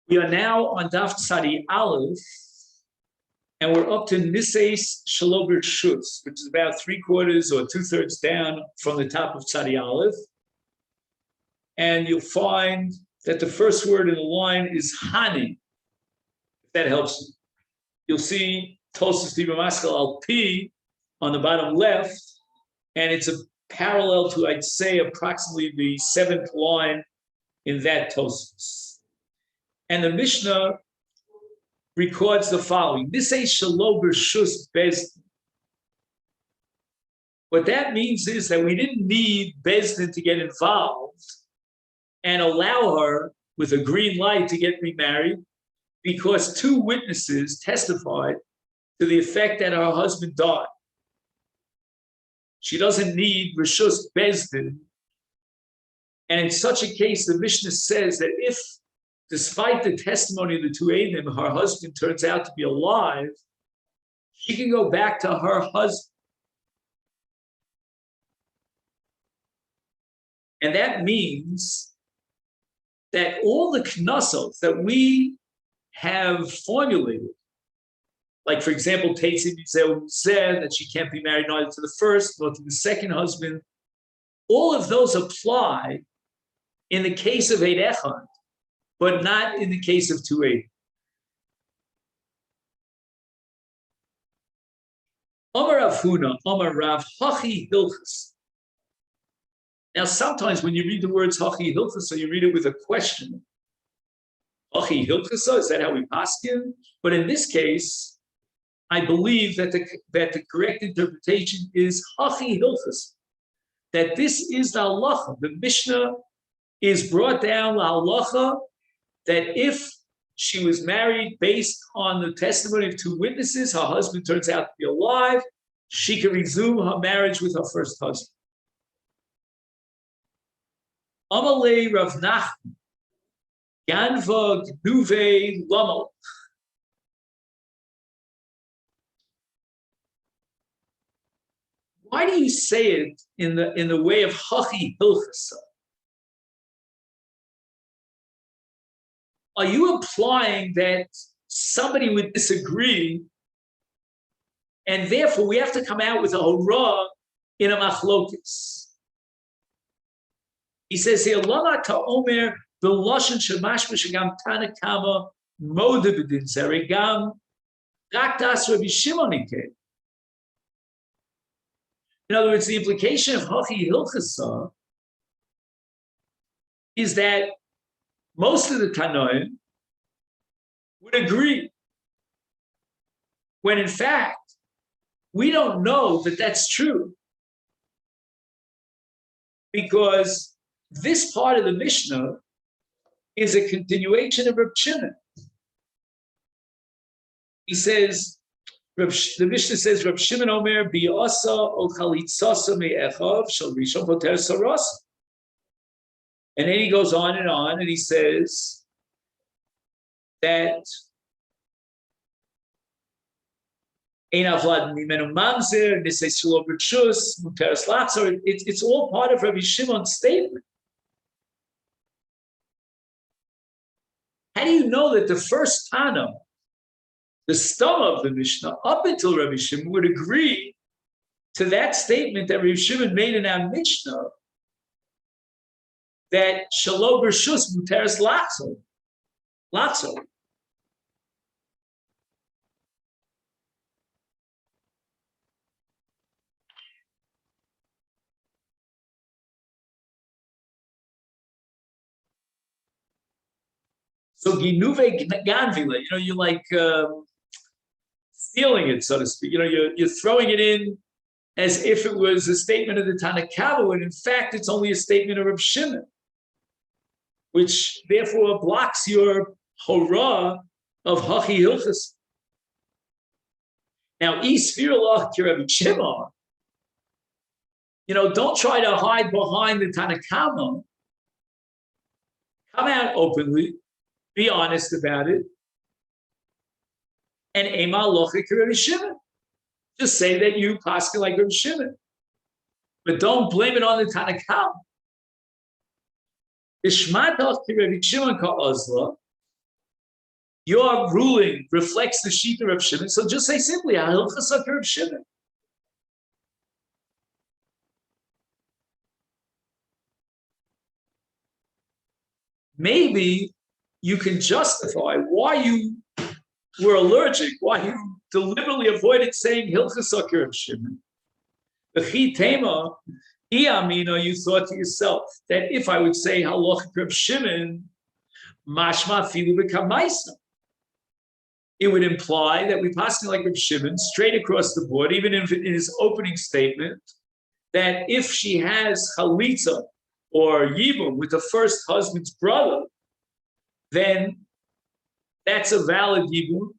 We are now on Daf Tzadi Aleph, and we're up to Niseis Shalober Shus, which is about 3/4 or 2/3 down from the top of Tzadi Aleph. And you'll find that the first word in the line is Hani, if that helps you. You'll see Tosas Diba Maskal Al P on the bottom left, and it's a parallel to, I'd say, approximately the 7th line in that Tosas. And the Mishnah records the following. This is Shalober Shus Bezdin. What that means is that we didn't need Bezdin to get involved and allow her with a green light to get remarried, because 2 witnesses testified to the effect that her husband died. She doesn't need Rishus Bezdin. And in such a case, the Mishnah says that if, despite the testimony of the 2 Eidim, her husband turns out to be alive, she can go back to her husband. And that means that all the knossos that we have formulated, like, for example, Teitzim said that she can't be married neither to the first nor to the second husband, all of those apply in the case of Eid Echad, but not in the case of 2 Eidim. Amar Rav Huna, Amar Rav, Hachi Hilchas. Now, sometimes when you read the words Hachi Hilchasa, you read it with a question. Hachi Hilchasa, is that how we paskin? But in this case, I believe that the correct interpretation is Hachi Hilchasa, that this is the halacha. The Mishnah is brought down the halacha that if she was married based on the testimony of 2 witnesses, her husband turns out to be alive, she can resume her marriage with her first husband. Amalei Rav Nachman, Ganva Gnuve Lamal. Why do you say it in the way of Hachi Hilchasa? Are you implying that somebody would disagree, and therefore we have to come out with a hurrah in a machlokis? He says here, Lama ta'omer b'loshen shemash b'shagam tanakama moda b'din zerigam rak das Rabbi Shimon ikeh. In other words, the implication of Hachi Hilchasa is that most of the Tanoim would agree, when in fact, we don't know that that's true, because this part of the Mishnah is a continuation of Reb Shimon. He says, the Mishnah says, Reb Shimon Omer bi'asa o chalitzasa me'echav shel rishon poter saras. And then he goes on, and he says that it's all part of Rabbi Shimon's statement. How do you know that the first Tana, the stomach of the Mishnah, up until Rabbi Shimon, would agree to that statement that Rabbi Shimon made in our Mishnah, that Shalober Shus Muteres Latzo? So Ginuve Ganvile, you're like stealing it, so to speak. You're throwing it in as if it was a statement of the Tanakava, when in fact it's only a statement of Reb Shimon, which therefore blocks your hurrah of Hachi Hilchas. Now, Isfirullah Kirevi Shimon, don't try to hide behind the Tanakama. Come out openly, be honest about it, and Ema Locha Kirevi Shimon. Just say that you paskin like Reb Shimon, but don't blame it on the Tanakam. Ishmatach ki Rabbi Shimon ka'azla, your ruling reflects the Shita of Shimon, so just say simply, Hilchas Hakir of Shimon. Maybe you can justify why you were allergic, why you deliberately avoided saying Hilchas Hakir of Shimon. The Tema, you thought to yourself that if I would say Halacha Reb Shimon, mashma filu b'kamaisa, it would imply that we pass like Reb Shimon straight across the board, even in his opening statement, that if she has chalitza or yibum with the first husband's brother, then that's a valid yibum,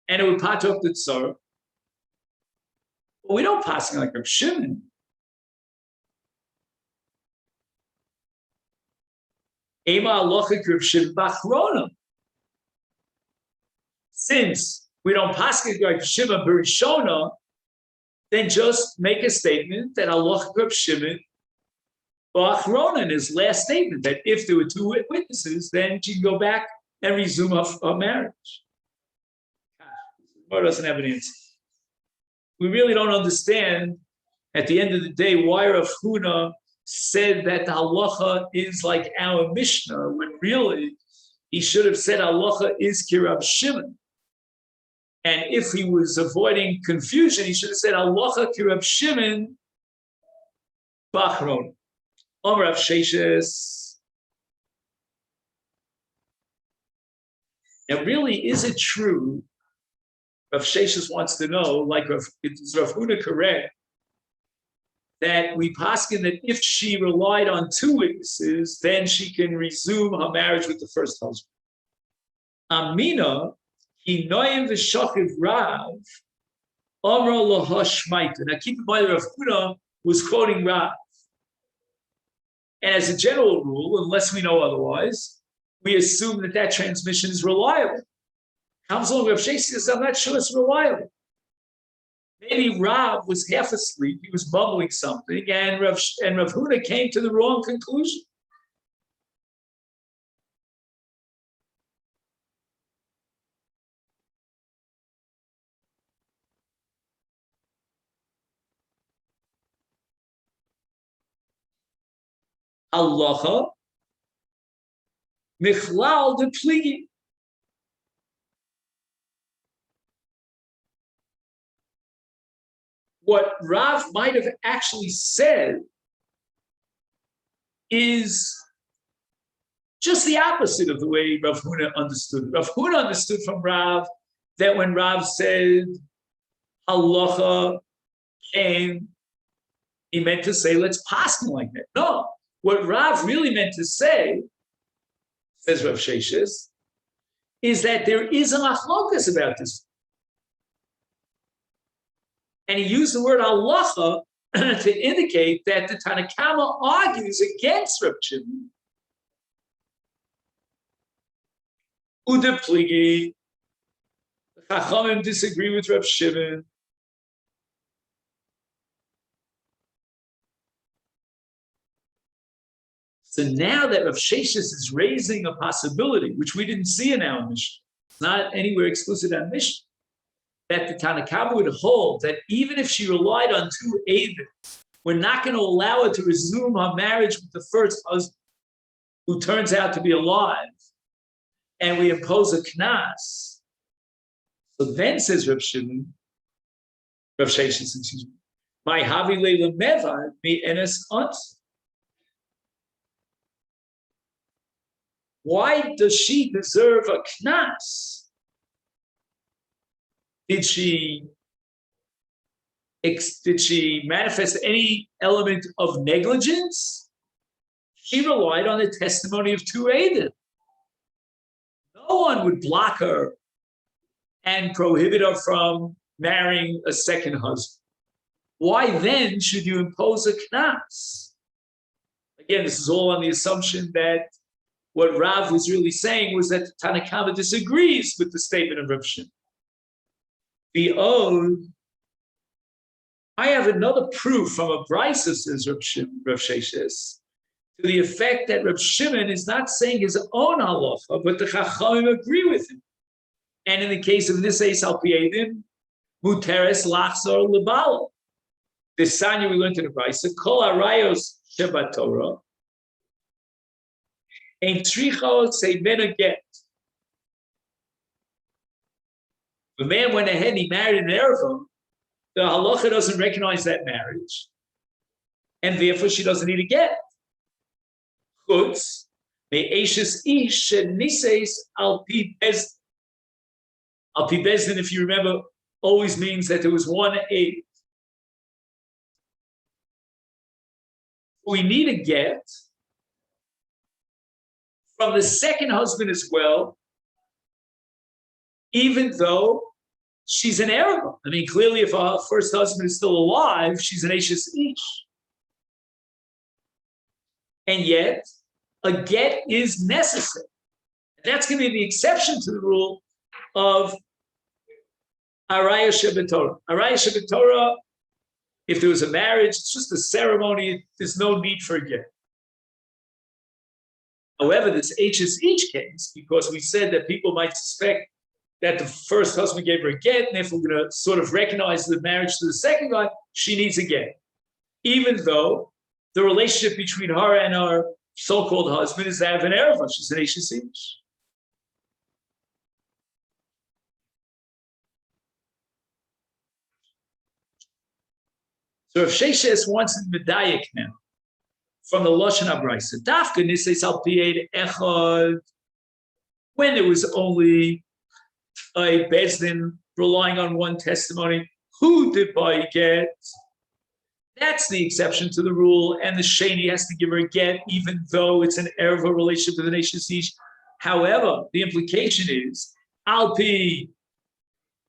and it would pat up the tzar. But we don't pass like Reb Shimon. Since we don't pass it like Shimon Berishona, then just make a statement that Allah Reb Shimon Ba'achrona in his last statement that if there were two witnesses, then she can go back and resume her marriage. Gemara doesn't have an answer. We really don't understand at the end of the day why Rav Huna said that the halacha is like our Mishnah, when really he should have said halacha is Kirab Shimon. And if he was avoiding confusion, he should have said halacha Kirab Shimon Bachron. Omer Rav Sheshes. Now, really, is it true? Rav Sheshes wants to know, like is Rav Huna correct, that we paskin that if she relied on two witnesses, then she can resume her marriage with the first husband. Amina, he noyim v'shachiv Rav, Amra laha shmaita. Now keep in mind, Rav Huna was quoting Rav. And as a general rule, unless we know otherwise, we assume that that transmission is reliable. Comes along, Rav Sheshes says, I'm not sure it's reliable. Maybe Rav was half asleep, he was mumbling something, and Rav Huna came to the wrong conclusion. Halacha Michlal de Pligi. What Rav might have actually said is just the opposite of the way Rav Huna understood it. Rav Huna understood from Rav that when Rav said halacha came, he meant to say, let's pass him like that. No, what Rav really meant to say, says Rav Sheshes, is that there is a machlokas about this. And he used the word halacha to indicate that the Tanakama argues against Reb Shimon. Ude pligi, the Chachamim disagree with Reb Shimon. So now that Rav Sheshes is raising a possibility, which we didn't see in our Mishnah, it's not anywhere explicit on Mishnah, that the Tanakama would hold that even if she relied on two Eidim, we're not going to allow her to resume her marriage with the first husband, who turns out to be alive, and we impose a knas. So then says Rav Shimon, Rav Sheshes, excuse me, my havi leila meva mi enes uns. Why does she deserve a knas? Did she manifest any element of negligence? She relied on the testimony of two Eidim. No one would block her and prohibit her from marrying a second husband. Why then should you impose a knas? Again, this is all on the assumption that what Rav was really saying was that the Tanakama disagrees with the statement of Rav Shimon. The ode, I have another proof from a brisa, says Rav Sheshes, to the effect that Reb Shimon is not saying his own halacha, but the Chachamim agree with him. And in the case of Niseis al Piedim, Muteres Lachzor Lebala. The Sanya we learned in the Brisa, Kol Arayos Shebat Torah, Ein Tricho Seimena Get. The man went ahead, he married an Erevim, the halacha doesn't recognize that marriage, and therefore she doesn't need a get. Chutz, me'eshes ish niseis al pi bezdin. Al pi bezdin, if you remember, always means that there was one aid. We need a get from the second husband as well, even though she's an Arab. I mean, clearly, if her first husband is still alive, she's an Ashes Ish. And yet, a get is necessary. And that's going to be the exception to the rule of Araya Shebetorah. Araya Shebetorah, if there was a marriage, it's just a ceremony, there's no need for a get. However, this Ashes Ish case, because we said that people might suspect that the first husband gave her a get, and if we're going to sort of recognize the marriage to the second guy, she needs a get. Even though the relationship between her and her so-called husband is that of an Ereva. She's an Ashes Ish. So if Sheshes wants to medayik now, from the Lashon HaBraisa, Dafka Niseis al Pied Echad, when there was only a Bezdin relying on one testimony, who did by get? That's the exception to the rule, and the Sheni has to give her a get, even though it's an Ereva relationship with an Ashes Ish. However, the implication is, Al Pi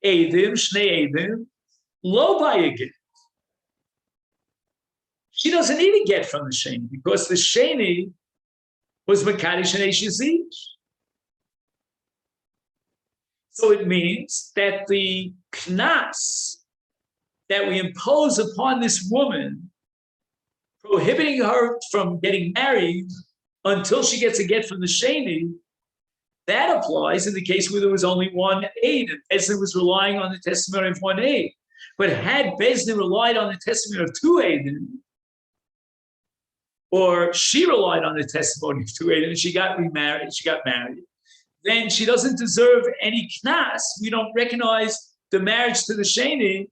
Eidim, Shnei Eidim, lo by a get. She doesn't need a get from the Sheni, because the Sheni was Mekadosh and Ashes Ish. So it means that the knas that we impose upon this woman, prohibiting her from getting married until she gets a get from the Sheni, that applies in the case where there was only one aid, and Bezdin was relying on the testimony of one aid. But had Bezdin relied on the testimony of two aidim, or she relied on the testimony of two aidim, and she got married, then she doesn't deserve any knas. We don't recognize the marriage to the Sheni,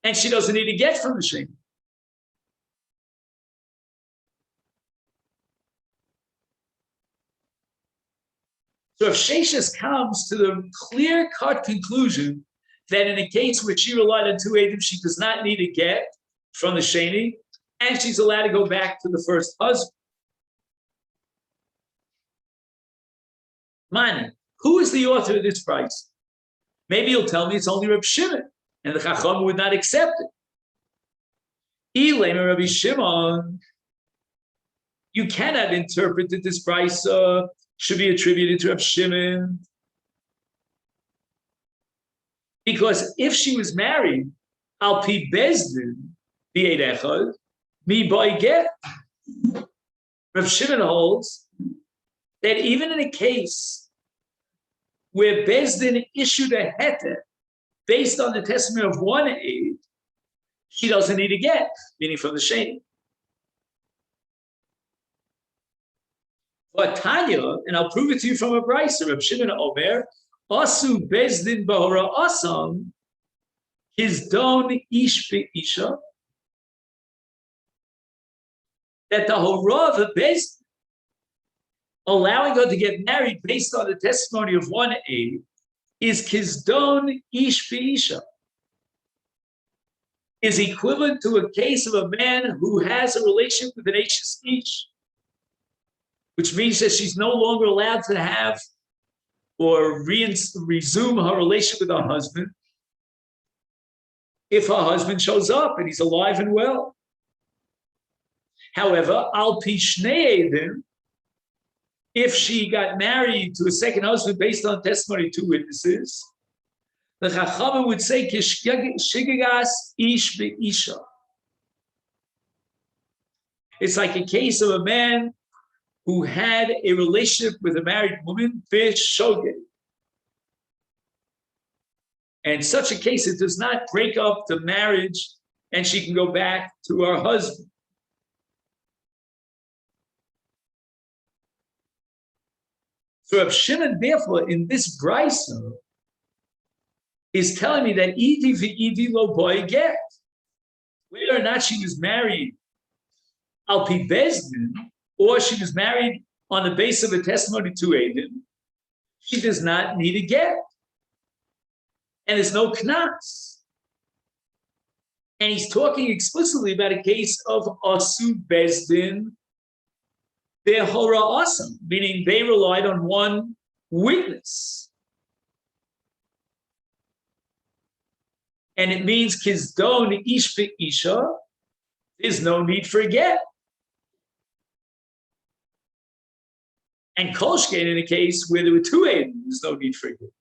and she doesn't need a get from the Sheni. So if Sheshes comes to the clear-cut conclusion that in a case where she relied on two aidim, she does not need a get from the Sheni, and she's allowed to go back to the first husband. Mani, who is the author of this price? Maybe you'll tell me it's only Reb Shimon, and the Chacham would not accept it. Ilema Rabbi Shimon, you cannot interpret that this price should be attributed to Reb Shimon, because if she was married, al pi bezdin b'eid echad, mi by get. Reb Shimon holds that even in a case where Bezdin issued a heter based on the testimony of one aid, she doesn't need a get, meaning from the Sheni. But Tanya, and I'll prove it to you from a brisa, Reb Shimon Omer, Asu Bezdin Bahora Asam, his don ish isha, that the Horah of Bezdin, allowing her to get married based on the testimony of one aid, is kizdon ish isha, is equivalent to a case of a man who has a relationship with an Ashes Ish, which means that she's no longer allowed to have or resume her relationship with her husband if her husband shows up and he's alive and well. However, al pi shnei eidim, if she got married to a second husband based on testimony of two witnesses, the Chachamim would say kishigagas ish be'isha. It's like a case of a man who had a relationship with a married woman, b'shogeg. And in such a case, it does not break up the marriage and she can go back to her husband. So Reb Shimon, therefore, in this brisa, is telling me that Idi v'Idi lo boy get. Whether or not she was married al pi bezdin, or she was married on the basis of a testimony to Aiden, she does not need a get. And there's no knas. And he's talking explicitly about a case of asu bezdin behora asam, meaning they relied on one witness. And it means kizdon ish isha, there's no need for a get. And kolshkein in a case where there were two Aiden, there's no need for a get.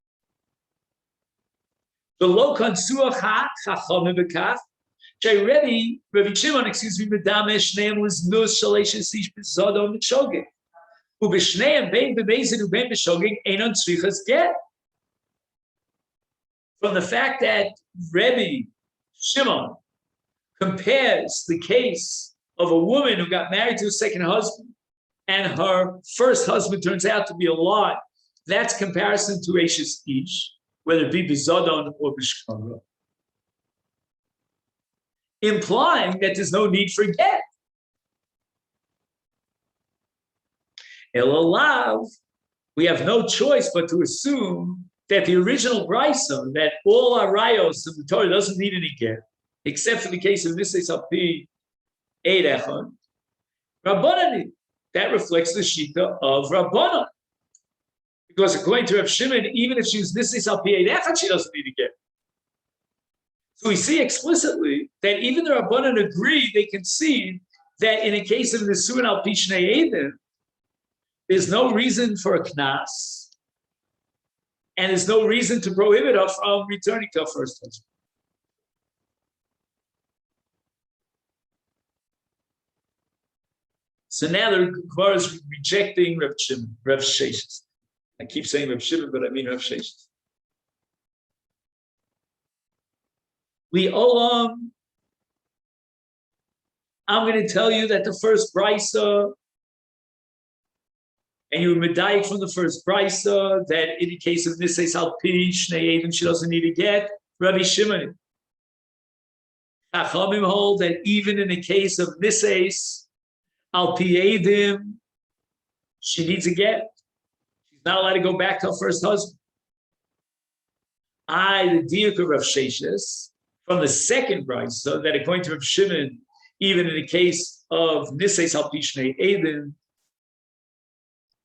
The lokan suachat chachamim bekach. Rabbi Shimon, medamesh shneim was nus shaleishes ish b'zadon b'shogeg. Ub'shneim bein b'mezid ubein b'shogeg einon tzrichas get. From the fact that Rabbi Shimon compares the case of a woman who got married to a second husband and her first husband turns out to be a lie, that's comparison to Eishes Ish, whether it be b'zadon or b'shkara, implying that there's no need for get. Elalav, we have no choice but to assume that the original brisa, that all arayos of the Torah doesn't need any get, except for the case of Nisei Salpi Eid Echad, Rabbanan, that reflects the shita of Rabbanan. Because according to Reb Shimon, even if she was Nisei Salpi Eid Echad, she doesn't need a get. So we see explicitly that even the Rabbanan agree, they concede that in a case of Nisuin al Pi Shnei Eidim, there's no reason for a knas, and there's no reason to prohibit her from returning to her first husband. So now the Gemara is rejecting Reb Shimon, Reb Sheshes. I keep saying Reb Shimon, but I mean Reb Sheshes. I'm going to tell you that the first brisa, and you were medayik from the first brisa, that in the case of Nisei Salpi Shnei Eidim, she doesn't need to get. Rabbi Shimon, Chachamim hold that even in the case of Nisei Alpi Eidim, she needs a get. She's not allowed to go back to her first husband. The diuk of Rav Sheshes, from the second brisa, that according to Rav Shimon, even in the case of Nisei Salpi Shnei Eidim,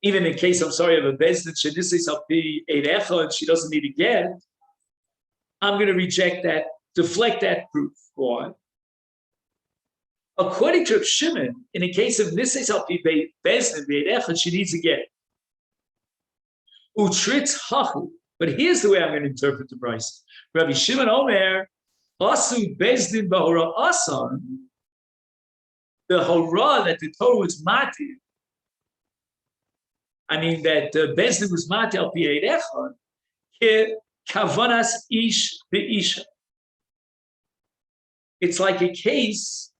even in the case, of a bezdin shenisei salpi eid echad, she doesn't need to get. I'm going to reject that, deflect that proof. Why? According to Reb Shimon, in the case of nisei salpi bezdin eid echad, she needs to get. Utritz hachu. But here's the way I'm going to interpret the brisa. Rabbi Shimon Omer, asu bezdin bahora asan, the hora that the Torah was mati, that Bezdin was mati al pi eid echad, ke kavanas ish be'isha. It's like a case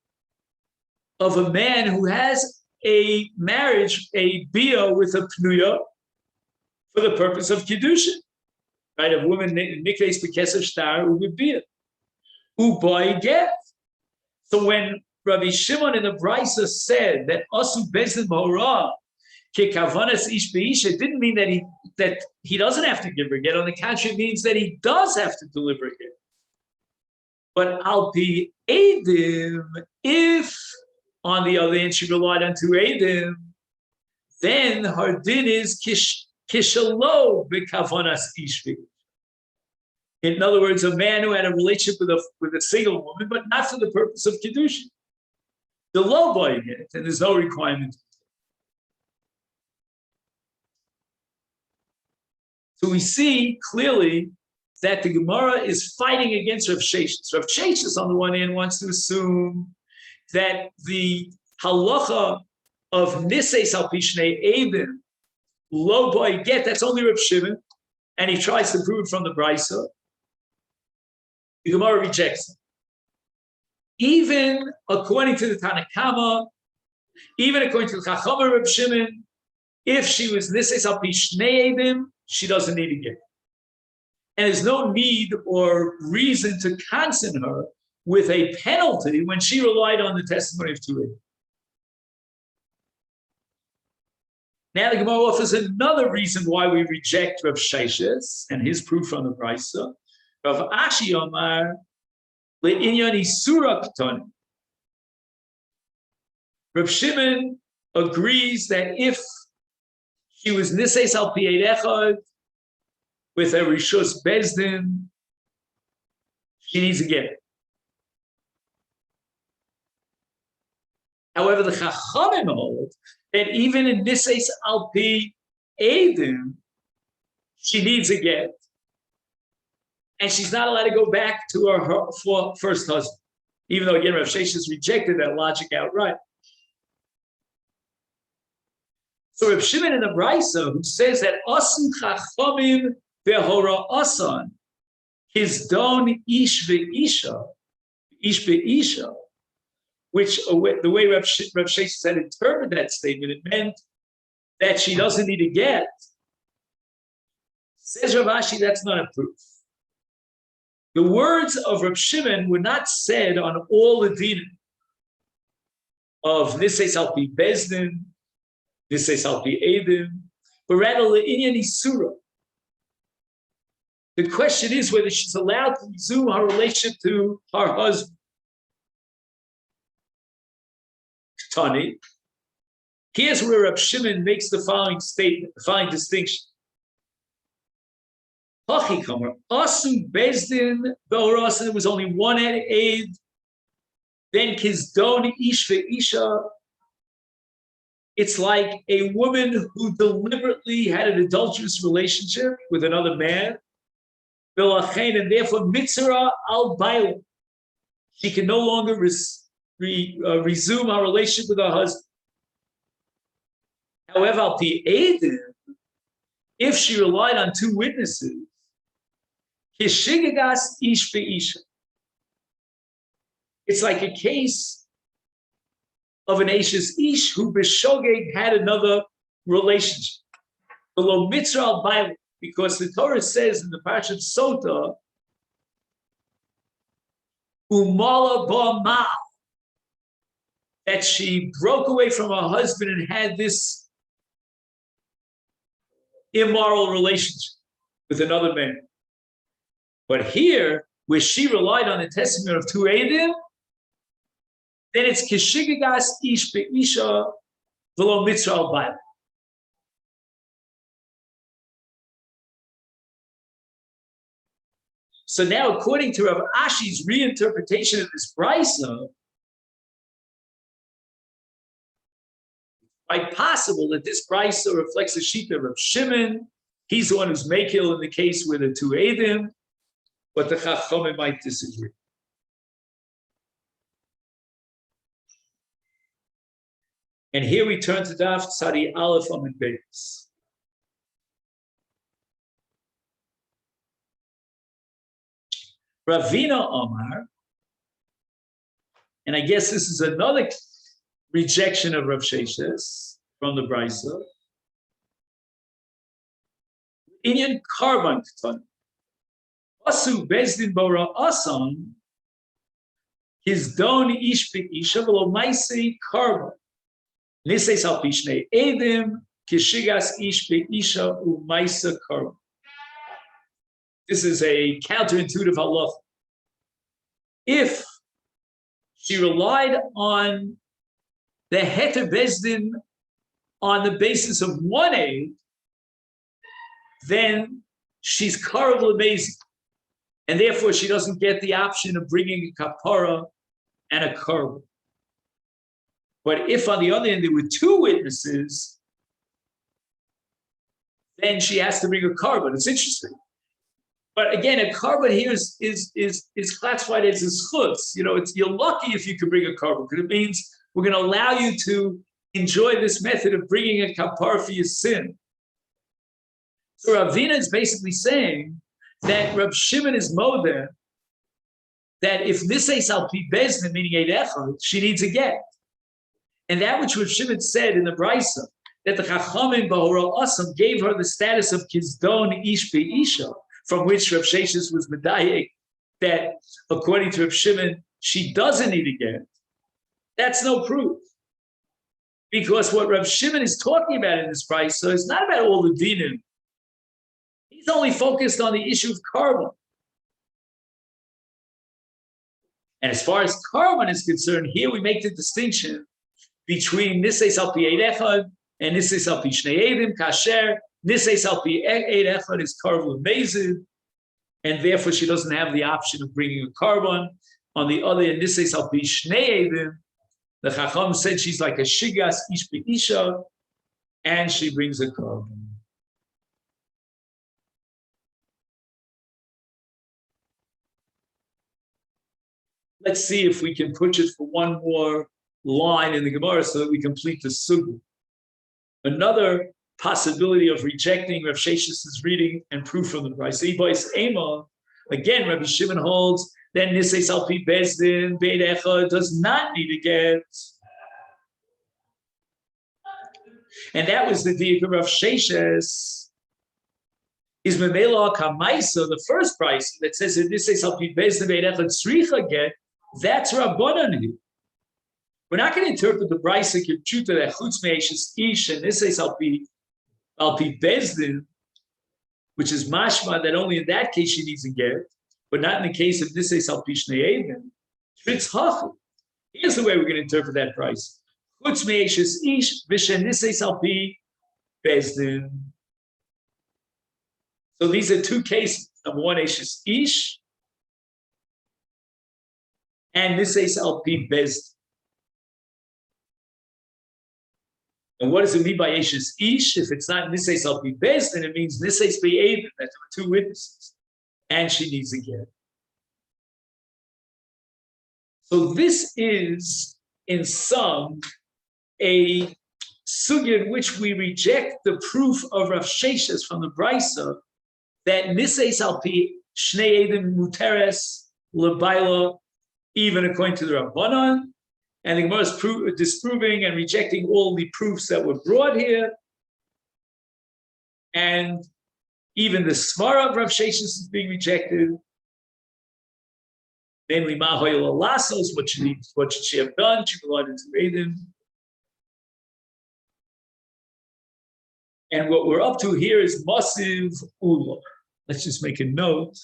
of a man who has a marriage, a bia with a pnuya, for the purpose of kiddushin, right? A woman nikveis b'keser shtar u'b'bia, u'boy get. So when Rabbi Shimon in the brisa said that asu Bezdin b'hora, it didn't mean that he doesn't have to give her get. On the contrary, it means that he does have to deliver it. But al pi eidim, if on the other hand she relied on two eidim, then her din is kishalo b'kavanas ishvi. In other words, a man who had a relationship with a single woman, but not for the purpose of kiddushin. The low boy get, and there's no requirement. So we see clearly that the Gemara is fighting against Rav Sheshes. Rav Sheshes, on the one hand, wants to assume that the halacha of niseis al pishnei edim, lo boy get, that's only Reb Shimon, and he tries to prove it from the Brisa. The Gemara rejects it. Even according to the Tanakama, even according to the Chacham Reb Shimon, if she was niseis al pishnei edim, she doesn't need to get. And there's no need or reason to consent her with a penalty when she relied on the testimony of two witnesses. Now the Gemara offers another reason why we reject Rav Sheshes and his proof from the Brisa. Rav Ashi Omar le'inyan isura k'toni. Rav Shimon agrees that if she was niseis al pi eid echad with a rishus bezdin, she needs to get it. However, the Chachamim hold that even in niseis al pi edim, she needs a get, and she's not allowed to go back to her first husband. Even though, again, Rav Sheshes rejected that logic outright. So Rav Shimon in the Brisa, who says that asu chachamim v'hora asan, his don ish ve'isha, ish ve'isha, which the way Rav Sheshes had interpreted that statement, it meant that she doesn't need to get. Says Rav Ashi, that's not a proof. The words of Rav Shimon were not said on all the dinim of niseis al pi bezdin, niseis al pi edim, but rather le'inyan isura. The question is whether she's allowed to resume her relationship to her husband. Tani. Here's where Rav Shimon makes the following statement, the following distinction. Asu bezdin be'orasan, there was only one aid. Then kizdon ish ve'isha. It's like a woman who deliberately had an adulterous relationship with another man. And therefore, mitzvah al baila. She can no longer resume our relationship with her husband. However, al pi edim, if she relied on two witnesses, kishigagas ish be'isha. It's like a case of an Ashes ish who b'shogeg had another relationship. Below mitzvah al baila, because the Torah says in the Parashat Sota, umala ba'mal, that she broke away from her husband and had this immoral relationship with another man. But here, where she relied on the testimony of two Eidim, then it's kishigagas ish be'isha v'lo mitzvah al baila. So now, according to Rav Ashi's reinterpretation of this brisa, quite possible that this brisa reflects the shita of Shimon. He's the one who's makil in the case with the two Eidim, but the Chachamim might disagree. And here we turn to Daf Tzadi Aleph Amud Beis. Ravina Omar, and I guess this is another rejection of Rav Sheshes from the Brisa. Inyan karban k'tan. Asu bezdin bora asan, his don ish be'isha v'lo maisei karban. Niseis al pishnei edim, kishigas ish be'isha u'maisa karban. This is a counterintuitive halacha. If she relied on the heter bezdin on the basis of one aid, then she's karev l'mezid, and therefore she doesn't get the option of bringing a kapara and a karev. But if, on the other hand, there were two witnesses, then she has to bring a karev. It's interesting. But again, a carbon here is classified as a schutz. You know, you're lucky if you can bring a carbon, because it means we're going to allow you to enjoy this method of bringing a kapar for your sin. So Ravina is basically saying that Rav Shimon is modeh, that if Niseis al pi bezdin, meaning Eid Echad, she needs a get. And that which Rav Shimon said in the Brisa, that the Chachamim Bahora Asam gave her the status of Kizdon Ish Be'isha, from which Rav Sheshes was medayek, that according to Rav Shimon, she doesn't need a get. That's no proof. Because what Rav Shimon is talking about in this Brisa is not about all the dinim. He's only focused on the issue of carbon. And as far as carbon is concerned, here we make the distinction between Niseis al pi Eid Echad and Niseis al pi Shnei Eidim, kasher Niseis al pi Eid Echad is carbon amazing, and therefore she doesn't have the option of bringing a carbon. On the other hand, Niseis al pi Shnei Eidim, the Chacham said she's like a shigas ish isha, and she brings a carbon. Let's see if we can push it for one more line in the Gemara so that we complete the sugya. Another possibility of rejecting Rav Shesh's reading and proof from the Brisa. Again, Rabbi Shimon holds that Niseis al pi bezdin Beit Echad does not need a get. And that was the diak of Rav Sheshes. Is Memela Kamaisa, the first Brisa that says that Niseis al pi bezdin Beit Echad tzricha get. That's Rabbanan here. We're not going to interpret the Brisa Kipchuta that Chutz Me'eshes Ish and Niseis al pi bezdin, which is mashma that only in that case she needs a get, but not in the case of Niseis al pi Shnei Eidim. Shvitz Hachel. Here's the way we're going to interpret that Brisa. Chutz Me'eshes Ish v'shen Niseis al pi bezdin. So these are two cases. Number one, Eshes Ish, and Niseis al pi bezdin. And what does it mean by Eshes Ish? If it's not Niseis al pi bezdin, it means Niseis be'edim, that there were two witnesses, and she needs a get. So this is, in sum, a sugya in which we reject the proof of Rav Sheshes from the Brisa that Niseis al pi Shnei Eidim muteres lebaila, even according to the Rabbanan, and the Gemara is disproving and rejecting all the proofs that were brought here. And even the Svara of Rav Sheshes is being rejected. Namely, Ma Hoyel Alasos, what should she have done? She belonged into Eidim. And what we're up to here is Masiv Ula. Let's just make a note.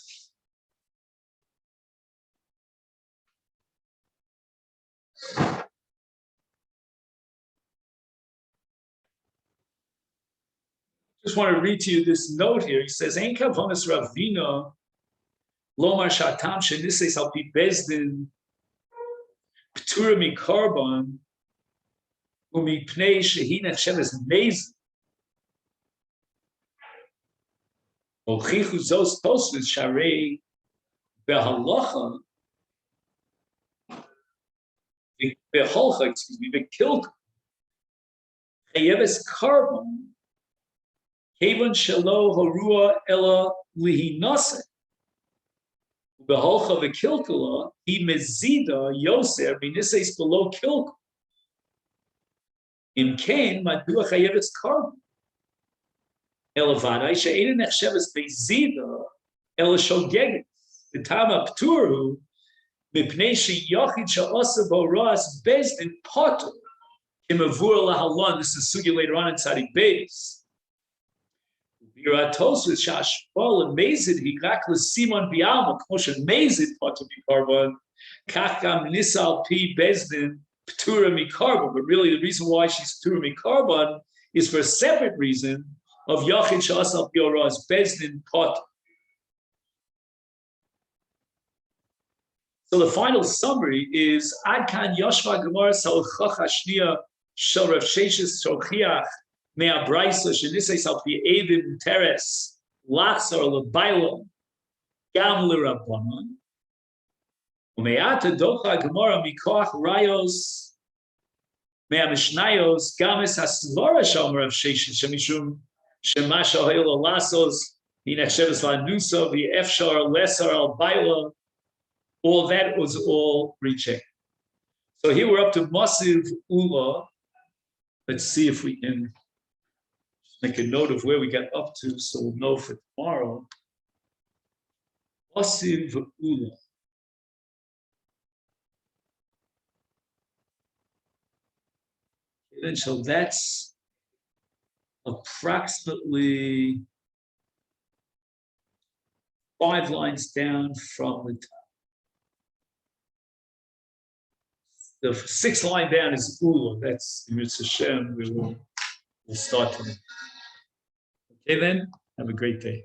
Just want to read to you this note here. He says, "Ein kavonas Ravina lomar shatam sheniseis al pi bezdin p'tura mikarban umipnei shehi nechsheves mezid ochichu zos tosfos sharei behalacha beholcha, excuse me, bekilk chayeves karban." Kevan shelo harua ela lihinase. Beholcha v'kilkala he mezida yoser b'niseis below kilkal. In kain madua chayeves karban. Elavadai she'eda nechsheves beizida ela shogeget. V'tama pturu mipnei she'yochid she'asa boras bezdin potter kimavur lahalon. This is sugya later on in Tzadik Beis. Tosfos shashbal amazed he gakla simon bialma kosher amazed potter mikarban kakam nisal pi bezdin ptura mikarban. But really, the reason why she's ptura mikarban is for a separate reason of yachid shasal bioraz bezdin potter. So the final summary is Adkan Yoshva Gemara Salchach Hashniya Shel Rav Sheshes Shochiach Mea Brisa Sheniseis al pi Eidim Teres Lachzor Lebaila Gam LeRabbanan Umeata Docha Gemara Mikoach Rayos מהמשניות, גם את הסבורה שאומר רב ששת, שמשום שמה שהיו לו לעשות, היא נחשבת לאנוסה, ואי אפשר לסר על בילה, all that was all rejected. So here we're up to Masiv Ula. Let's see if we can make a note of where we got up to so we'll know for tomorrow. Masiv Ula. And so that's approximately 5 lines down from the top. The 6th line down is Ula. That's Mitzvah Hashem. We'll start tonight. Okay, then. Have a great day.